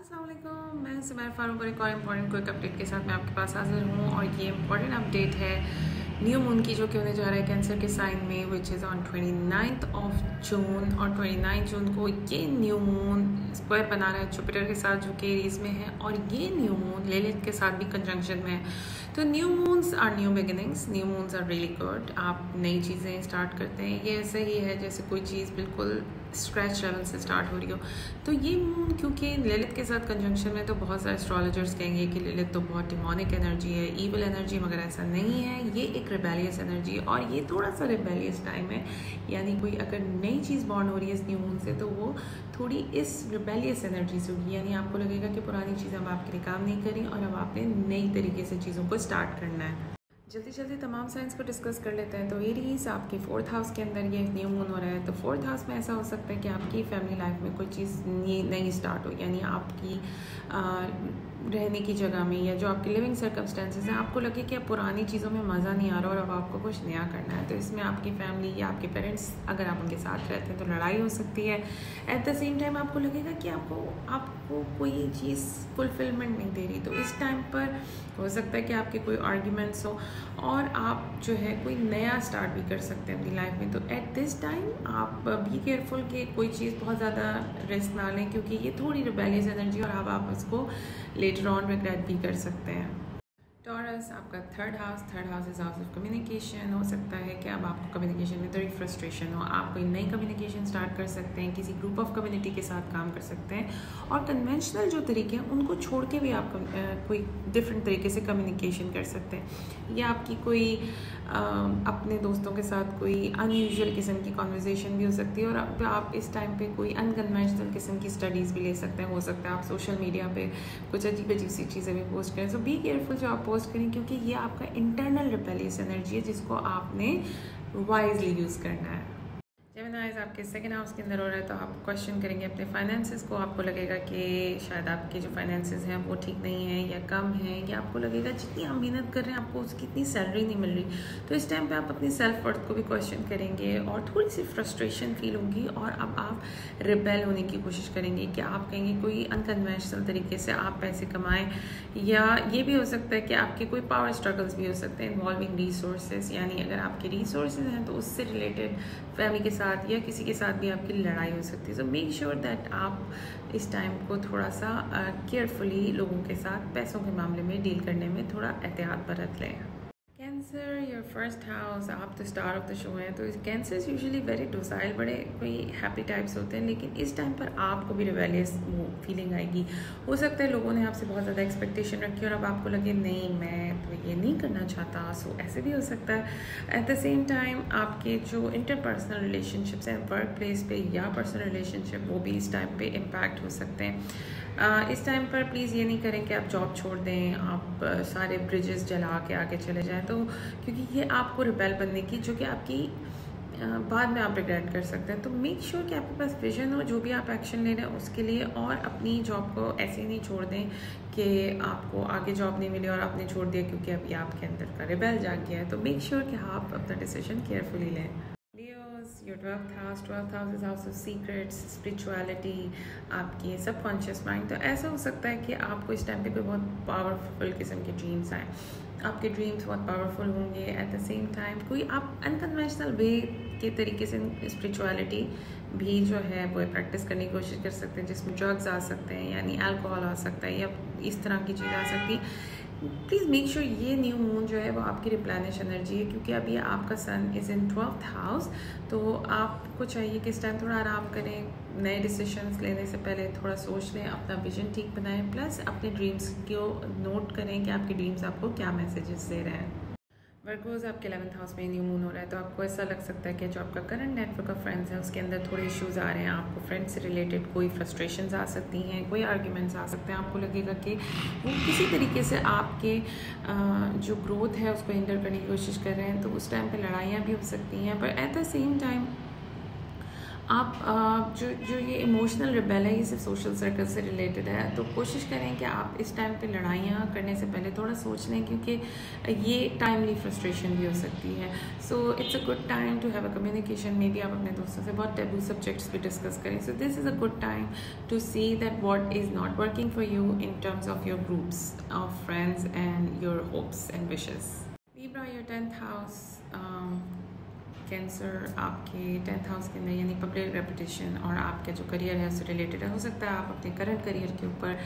अस्सलाम वालेकुम, मैं सुमैर फारूक और एक और इम्पॉर्टेंट क्विक अपडेट के साथ मैं आपके पास हाजिर हूँ। और ये इम्पॉर्टेंट अपडेट है न्यू मून की, जो कि होने जा रहा है कैंसर के साइन में, which is on 29th of जून। और 29 जून को ये न्यू मून स्क्वायर बना रहा है जुपिटर के साथ, जो कि एरीज में है, और ये न्यू मून लिलिथ के साथ भी कंजंक्शन में है। तो new moons are new beginnings, new moons are really good. आप नई चीज़ें स्टार्ट करते हैं, ये ऐसे ही है जैसे कोई चीज़ बिल्कुल स्क्रैच लेवल से स्टार्ट हो रही हो। तो ये मून क्योंकि लिलिथ के साथ कंजंक्शन में, तो बहुत सारे एस्ट्रोलॉजर्स कहेंगे कि लिलिथ तो बहुत डिमोनिक एनर्जी है, ईविल एनर्जी, मगर ऐसा नहीं है। ये एक रिबेलियस एनर्जी है और ये थोड़ा सा रिबेलियस टाइम है। यानी कोई अगर नई चीज़ बॉर्न हो रही है इस न्यू मून से, तो वो थोड़ी इस रिबेलियस एनर्जी से होगी। यानी आपको लगेगा कि पुरानी चीज़ें अब आपके लिए काम नहीं करी और अब आपने नई तरीके से चीज़ों को स्टार्ट करना है। जल्दी जल्दी तमाम साइंस को डिस्कस कर लेते हैं। तो एरीज आपके 4th हाउस के अंदर ये न्यू मून हो रहा है। तो 4th हाउस में ऐसा हो सकता है कि आपकी फैमिली लाइफ में कोई चीज़ नई स्टार्ट हो, यानी आपकी रहने की जगह में या जो आपके लिविंग सर्कमस्टेंसेस हैं, आपको लगे कि अब पुरानी चीज़ों में मज़ा नहीं आ रहा और अब आपको कुछ नया करना है। तो इसमें आपकी फैमिली या आपके पेरेंट्स, अगर आप उनके साथ रहते हैं, तो लड़ाई हो सकती है। एट द सेम टाइम आपको लगेगा कि आपको कोई चीज़ फुलफिलमेंट नहीं दे रही। तो इस टाइम पर हो सकता है कि आपके कोई आर्ग्यूमेंट्स हो और आप जो है कोई नया स्टार्ट भी कर सकते हैं अपनी लाइफ में। तो एट दिस टाइम आप बी केयरफुल कि कोई चीज़ बहुत ज़्यादा रिस्क ना लें, क्योंकि ये थोड़ी रिबेलियस एनर्जी और अब आप उसको लेटर ऑन रिग्रेट भी कर सकते हैं। टॉरस आपका 3rd house is house of communication. हो सकता है कि अब आपको कम्युनिकेशन में थोड़ी फ्रस्ट्रेशन हो, आप कोई नई कम्युनिकेशन स्टार्ट कर सकते हैं, किसी ग्रुप ऑफ कम्युनिटी के साथ काम कर सकते हैं, और कन्वेंशनल जो तरीके हैं उनको छोड़ के भी आप कोई डिफरेंट तरीके से कम्युनिकेशन कर सकते हैं। या आपकी कोई अपने दोस्तों के साथ कोई अनयूजुअल किस्म की कॉन्वर्जेसन भी हो सकती है। और अब आप इस टाइम पे कोई अनकन्वेंशनल किस्म की स्टडीज़ भी ले सकते हैं। हो सकता है आप सोशल मीडिया पे कुछ अजीब अजीब सी चीज़ें भी पोस्ट करें। सो बी केयरफुल जो आप पोस्ट करें, क्योंकि ये आपका इंटरनल रिबेलियस एनर्जी है जिसको आपने वाइजली यूज़ करना है। जेमिनाइज आपके 2nd हाउस के अंदर हो रहा है, तो आप क्वेश्चन करेंगे अपने फाइनेंसेस को। आपको लगेगा कि शायद आपके जो फाइनेंसेस हैं वो ठीक नहीं है या कम है, या आपको लगेगा जितनी आप मेहनत कर रहे हैं आपको उसकी इतनी सैलरी नहीं मिल रही। तो इस टाइम पे आप अपनी सेल्फ वर्थ को भी क्वेश्चन करेंगे और थोड़ी सी फ्रस्ट्रेशन फील होगी, और अब आप रिबेल होने की कोशिश करेंगे कि आप कहेंगे कोई अनकन्वेंशनल तरीके से आप पैसे कमाएं। या ये भी हो सकता है कि आपके कोई पावर स्ट्रगल्स भी हो सकते हैं इन्वॉल्विंग रिसोर्सेज, यानी अगर आपके रिसोर्सेज हैं तो उससे रिलेटेड फैमिली के साथ या किसी के साथ भी आपकी लड़ाई हो सकती है। सो मेक श्योर दैट आप इस टाइम को थोड़ा सा केयरफुली लोगों के साथ पैसों के मामले में डील करने में थोड़ा एहतियात बरत लें। कैंसर, योर 1st हाउस, आप तो स्टार ऑफ द शो हैं। तो कैंसर्स यूजुअली वेरी डोसाइल, बड़े कोई हैप्पी टाइप्स होते हैं, लेकिन इस टाइम पर आपको भी रिबेलियस फीलिंग आएगी। हो सकता है लोगों ने आपसे बहुत ज़्यादा एक्सपेक्टेशन रखी और अब आपको लगे नहीं, मैं तो ये नहीं करना चाहता। सो ऐसे भी हो सकता है। एट द सेम टाइम आपके जो इंटरपर्सनल रिलेशनशिप्स हैं वर्क प्लेस पे या पर्सनल रिलेशनशिप, वो भी इस टाइम पे इम्पैक्ट हो सकते हैं। इस टाइम पर प्लीज़ ये नहीं करें कि आप जॉब छोड़ दें, आप सारे ब्रिजेस जला के आगे चले जाएं, तो क्योंकि ये आपको रिबेल बनने की, जो कि आपकी बाद में आप रिग्रेट कर सकते हैं। तो मेक श्योर कि आपके पास विजन हो जो भी आप एक्शन ले रहे हैं उसके लिए, और अपनी जॉब को ऐसे ही नहीं छोड़ दें कि आपको आगे जॉब नहीं मिली और आपने छोड़ दिया क्योंकि अभी आपके अंदर का रिबेल जाग गया है। तो मेक श्योर कि आप अपना डिसीजन केयरफुली लें। Your 12th house is house of secrets, spirituality, आपकी सबकॉन्शियस माइंड। तो ऐसा हो सकता है कि आपको इस टाइम पे कोई बहुत पावरफुल किस्म के ड्रीम्स आए, आपके ड्रीम्स बहुत पावरफुल होंगे। एट द सेम टाइम कोई आप अनकन्वेंशनल वे के तरीके से स्पिरिचुअलिटी भी जो है वो प्रैक्टिस करने की कोशिश कर सकते हैं, जिसमें ड्रग्स आ सकते हैं, यानी अल्कोहल आ सकता है, या इस तरह की चीज़ आ सकती है। प्लीज़ मेक श्योर ये न्यू मून जो है वो आपकी रिप्लेनिश एनर्जी है, क्योंकि अभी आपका सन इज़ इन 12th हाउस। तो आपको चाहिए कि इस टाइम थोड़ा आराम करें, नए डिसीजंस लेने से पहले थोड़ा सोच लें, अपना विजन ठीक बनाएं, प्लस अपने ड्रीम्स को नोट करें कि आपके ड्रीम्स आपको क्या मैसेजेस दे रहे हैं। वर्गोज़ आपके 11th हाउस में न्यू मून हो रहा है, तो आपको ऐसा लग सकता है कि जो आपका करंट नेटवर्क ऑफ फ्रेंड्स है उसके अंदर थोड़े इश्यूज़ आ रहे हैं। आपको फ्रेंड्स से रिलेटेड कोई फ्रस्ट्रेशंस आ सकती हैं, कोई आर्ग्यूमेंट्स आ सकते हैं। आपको लगेगा कि वो किसी तरीके से आपके जो ग्रोथ है उसको हिंडर करने की कोशिश कर रहे हैं, तो उस टाइम पे लड़ाइयाँ भी हो सकती हैं। पर एट द सेम टाइम आप जो ये इमोशनल रिबेल है ये सिर्फ सोशल सर्कल से रिलेटेड है, तो कोशिश करें कि आप इस टाइम पे लड़ाइयाँ करने से पहले थोड़ा सोच लें, क्योंकि ये टाइमली फ्रस्ट्रेशन भी हो सकती है. So it's a good time to have a communication. Maybe आप अपने दोस्तों से बहुत टैबू सब्जेक्ट्स भी डिस्कस करें. So this is a good time to see that what is not working for you in terms of your groups of friends and your hopes and wishes. Libra, your 10th house, Cancer आपके 10th house के अंदर यानी public reputation और आपके जो career है उससे related है. हो सकता है आप अपने करंट करियर के ऊपर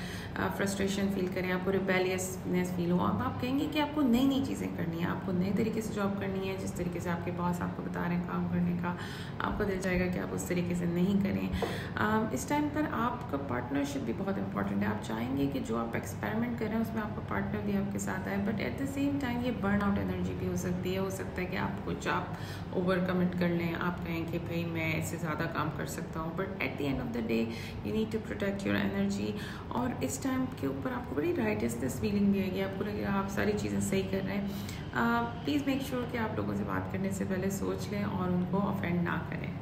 फ्रस्ट्रेशन फील करें, आपको रिबेलियसनेस फील हो. अब आप कहेंगे कि आपको नई नई चीज़ें करनी है, आपको नए तरीके से जॉब करनी है. जिस तरीके से आपके बॉस आपको बता रहे हैं काम करने का, आपको दिल चाहेगा कि आप उस तरीके से नहीं करें. इस टाइम पर आपका पार्टनरशिप भी बहुत इंपॉर्टेंट है. आप चाहेंगे कि जो आप एक्सपेरिमेंट कर रहे हैं उसमें आपका पार्टनर भी आपके साथ आए, but at the same time ये बर्न आउट एनर्जी भी हो सकती है. हो सकता है कि आप कुछ आप ओवर कमिट कर लें, आप कहें कि भाई मैं इससे ज़्यादा काम कर सकता हूँ, but at the end of the day you need to protect your energy. और इस टाइम के ऊपर आपको बड़ी राइटनेस फीलिंग भी आएगी, आपको लगेगा आप सारी चीज़ें सही कर रहे हैं. प्लीज़ मेक श्योर कि आप लोगों से बात करने से पहले सोच लें और उनको ऑफेंड ना करें.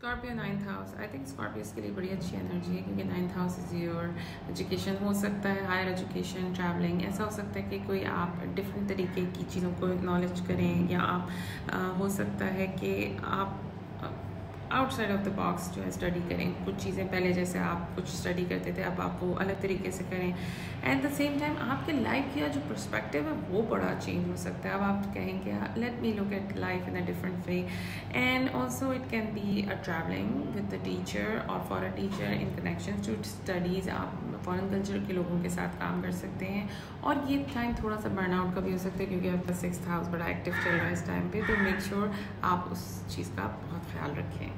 Scorpio 9th house, I think Scorpios के लिए बड़ी अच्छी एनर्जी है, क्योंकि 9th house is your education. हो सकता है हायर एजुकेशन, ट्रैवलिंग. ऐसा हो सकता है कि कोई आप डिफरेंट तरीके की चीज़ों को एक्नॉलेज करें, या आप हो सकता है कि आप आउटसाइड ऑफ द बॉक्स जो है स्टडी करें. कुछ चीज़ें पहले जैसे आप कुछ स्टडी करते थे, अब आप वो अलग तरीके से करें. एट द सेम टाइम आपके लाइफ का जो पर्सपेक्टिव है वो बड़ा चेंज हो सकता है. अब आप कहेंगे let me look at life in a different way. And also it can be a travelling with the teacher, or for a teacher in connection to studies आप फॉरेन कल्चर के लोगों के साथ काम कर सकते हैं. और ये टाइम थोड़ा सा बर्नआउट का भी हो सकता है, क्योंकि आपका 6th हाउस बड़ा एक्टिव चल रहा है इस टाइम पे. तो मेक श्योर आप उस चीज़ का बहुत ख्याल रखें.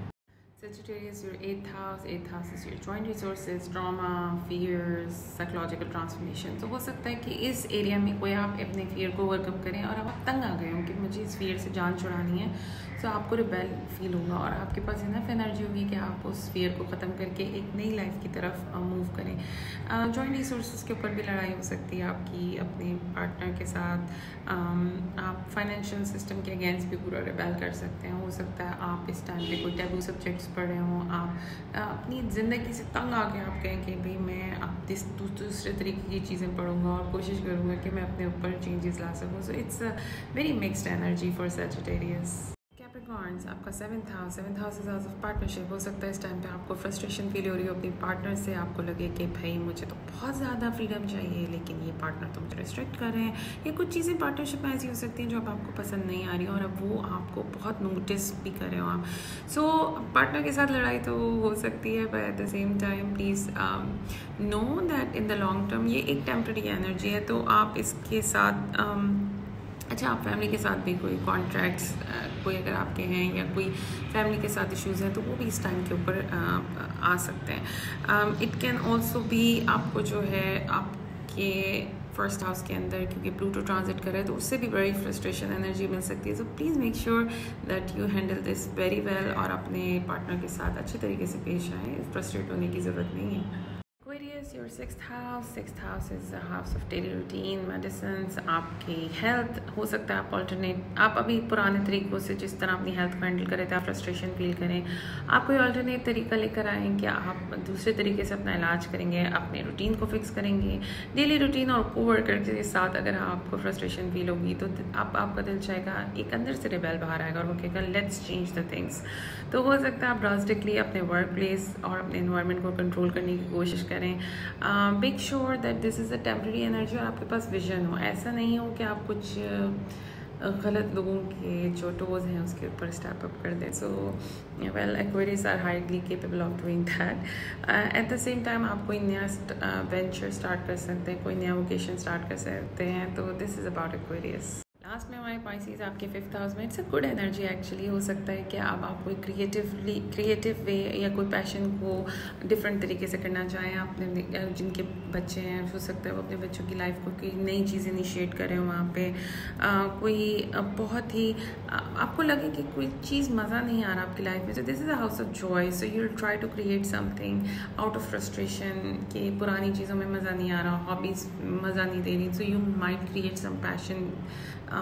Sagittarius, your 8th house. 8th house is your joint resources, trauma, fears, psychological transformation. तो हो सकता है कि इस एरिया में कोई आप अपने फियर को ओवरकम करें और आप तंग आ गए हो कि मुझे इस फियर से जान छुड़ानी है. तो आपको रिबेल फील होगा और आपके पास इनफ एनर्जी होगी कि आप उस फियर को ख़त्म करके एक नई लाइफ की तरफ मूव करें. जॉइंट रिसोर्सेज के ऊपर भी लड़ाई हो सकती है आपकी अपने पार्टनर के साथ. आप फाइनेंशियल सिस्टम के अगेंस्ट भी पूरा रिबेल कर सकते हैं. हो सकता है आप इस टाइम पे कोई टैबू सब्जेक्ट्स पढ़ रहे हों, आप अपनी ज़िंदगी से तंग आ के आप कहें कि भाई मैं अब दूसरे तरीके की चीज़ें पढ़ूंगा और कोशिश करूँगा कि मैं अपने ऊपर चेंजेस ला सकूँ. सो it's a very mixed energy for Sagittarius. Capricorns, आपका 7th house. 7th house is house of partnership. हो सकता है इस टाइम पे आपको फ्रस्ट्रेशन फील हो रही हो अपने पार्टनर से. आपको लगे कि भाई मुझे तो बहुत ज़्यादा फ्रीडम चाहिए, लेकिन ये पार्टनर तो मुझे रिस्ट्रिक्ट कर रहे हैं. या कुछ चीज़ें पार्टनरशिप में ऐसी हो सकती हैं जो अब आपको पसंद नहीं आ रही और अब वो आपको बहुत नोटिस भी कर रहे हो आप. सो पार्टनर के साथ लड़ाई तो हो सकती है, but at the same time please know that in the long term ये एक टेम्पररी एनर्जी है. तो आप इसके साथ अच्छा, आप फैमिली के साथ भी कोई कॉन्ट्रैक्ट्स कोई अगर आपके हैं या कोई फैमिली के साथ इश्यूज़ हैं तो वो भी इस टाइम के ऊपर आ सकते हैं. इट कैन ऑल्सो भी आपको जो है आपके फर्स्ट हाउस के अंदर, क्योंकि प्लूटो ट्रांजिट कर रहा है तो उससे भी बड़ी फ्रस्ट्रेशन एनर्जी मिल सकती है. So please make sure that you handle this very well और अपने पार्टनर के साथ अच्छे तरीके से पेश आएँ. फ्रस्ट्रेट होने की ज़रूरत नहीं है. Aquarius, your 6th house. 6th house is a house of daily routine, medicines. आपकी हेल्थ. हो सकता है आप अभी पुराने तरीक़ों से जिस तरह अपनी हेल्थ को हैंडल कर रहे थे आप फ्रस्ट्रेशन फील करें. आप कोई अल्टरनेट तरीका लेकर आएँ कि आप दूसरे तरीके से अपना इलाज करेंगे, अपने रूटीन को फिक्स करेंगे. डेली रूटीन और को वर्कर के साथ अगर आपको फ्रस्ट्रेशन फील होगी तो आपका दिल चाहेगा, एक अंदर से रिबेल बाहर आएगा और वो कहेगा लेट्स चेंज द थिंग्स. तो हो सकता है आप ड्रास्टिकली अपने वर्क प्लेस और अपने इन्वायरमेंट को कंट्रोल करने की कोशिश करें. Make sure that this is a temporary energy और आपके पास विजन हो. ऐसा नहीं हो कि आप कुछ गलत लोगों के जो टोज हैं उसके ऊपर स्टेप अप कर दें. So well, Aquarius are highly capable of doing that. At the same time आप कोई नया वेंचर स्टार्ट कर सकते हैं, कोई नया वोकेशन स्टार्ट कर सकते हैं. तो this is about Aquarius. Last में हमारे पाइसेस आपके 5th हाउस में. It's a good energy actually. हो सकता है कि अब आप कोई क्रिएटिव वे या कोई पैशन को डिफरेंट तरीके से करना चाहें. आपने जिनके बच्चे हैं हो सकता है वो अपने बच्चों की लाइफ को कोई नई चीज़ इनिशिएट करें वहाँ पे. कोई बहुत ही आपको लगे कि कोई चीज़ मज़ा नहीं आ रहा आपकी लाइफ में. So this is a house of joy. So you will try to create something out of frustration कि पुरानी चीज़ों में मज़ा नहीं आ रहा, हॉबीज़ मज़ा नहीं दे रही. So you might create some passion